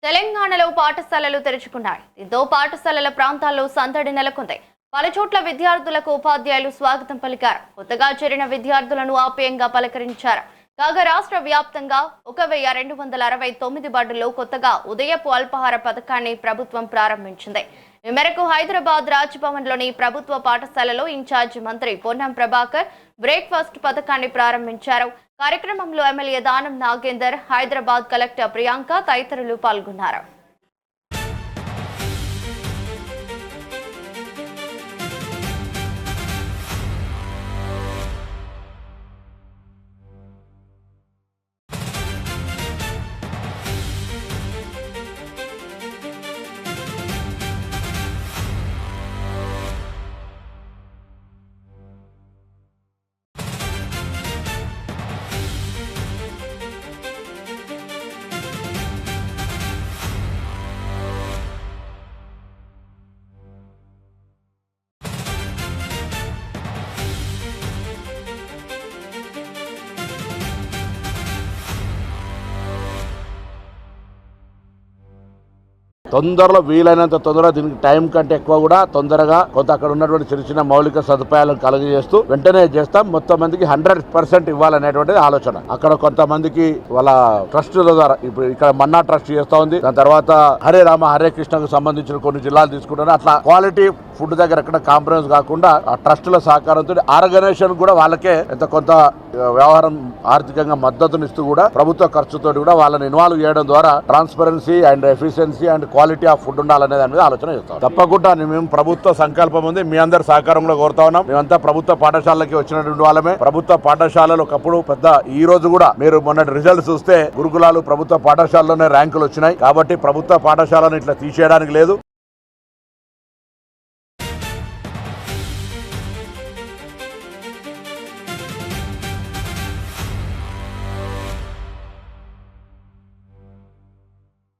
తెలంగాణలో పాఠశాలలు తెరుచుకున్నాయి. దీంతో పాఠశాలల ప్రాంతాల్లో సందడి నెలకొంది. పలుచోట్ల విద్యార్థులకు ఉపాధ్యాయులు స్వాగతం పలికారు. కొత్తగా చేరిన విద్యార్థులను ఆప్యాయంగా పలకరించారు. కాగా రాష్ట్ర వ్యాప్తంగా 1269 బడుల్లో కొత్తగా ఉదయపు అల్పాహార పథకాన్ని ప్రభుత్వం ప్రారంభించింది. ఈ మేరకు హైదరాబాద్ రాజ్భవన్లోని ప్రభుత్వ పాఠశాలలో ఇన్ఛార్జ్ మంత్రి పొన్నం ప్రభాకర్ బ్రేక్ఫాస్ట్ పథకాన్ని ప్రారంభించారు. కార్యక్రమంలో ఎమ్మెల్యే దానం నాగేందర్, హైదరాబాద్ కలెక్టర్ ప్రియాంక తదితరులు పాల్గొన్నారు. తొందరలో వీలైనంత తొందరగా దీనికి టైం కంటే ఎక్కువ కూడా తొందరగా కొంత అక్కడ ఉన్నటువంటి చిన్న చిన్న మౌలిక సదుపాయాలను కలుగజేస్తూ వెంటనే చేస్తాం. మొత్తం మందికి 100% ఇవ్వాలనేటువంటిది ఆలోచన. అక్కడ కొంతమందికి వాళ్ళ ట్రస్టుల ద్వారా ఇప్పుడు ఇక్కడ మన్నా ట్రస్ట్ చేస్తా ఉంది. దాని తర్వాత హరే రామ హరే కృష్ణకు సంబంధించిన కొన్ని జిల్లాలు తీసుకుంటున్నారు. అట్లా క్వాలిటీ ఫుడ్ దగ్గర ఎక్కడ కాంప్రమైజ్ కాకుండా ఆ ట్రస్టుల సహకారంతో ఆర్గనైజేషన్ కూడా వాళ్ళకే కొంత వ్యవహారం ఆర్థికంగా మద్దతునిస్తూ కూడా ప్రభుత్వ ఖర్చుతో కూడా వాళ్ళని ఇన్వాల్వ్ చేయడం ద్వారా transparency and efficiency and quality of food ఉండాలనే దాని మీద ఆలోచన చేస్తాం. తప్పకుండా మేము ప్రభుత్వ సంకల్పం ఉంది, మీ అందరి సహకారం కూడా కోరుతా ఉన్నాం. మేమంతా ప్రభుత్వ పాఠశాలకి వచ్చినటువంటి వాళ్ళమే. ప్రభుత్వ పాఠశాలలు ఒకప్పుడు పెద్ద ఈ రోజు కూడా మీరు మొన్నటి రిజల్ట్స్ చూస్తే గురుకులాలు ప్రభుత్వ పాఠశాలలోనే ర్యాంకులు వచ్చినాయి. కాబట్టి ప్రభుత్వ పాఠశాలను ఇట్లా తీసేయడానికి లేదు.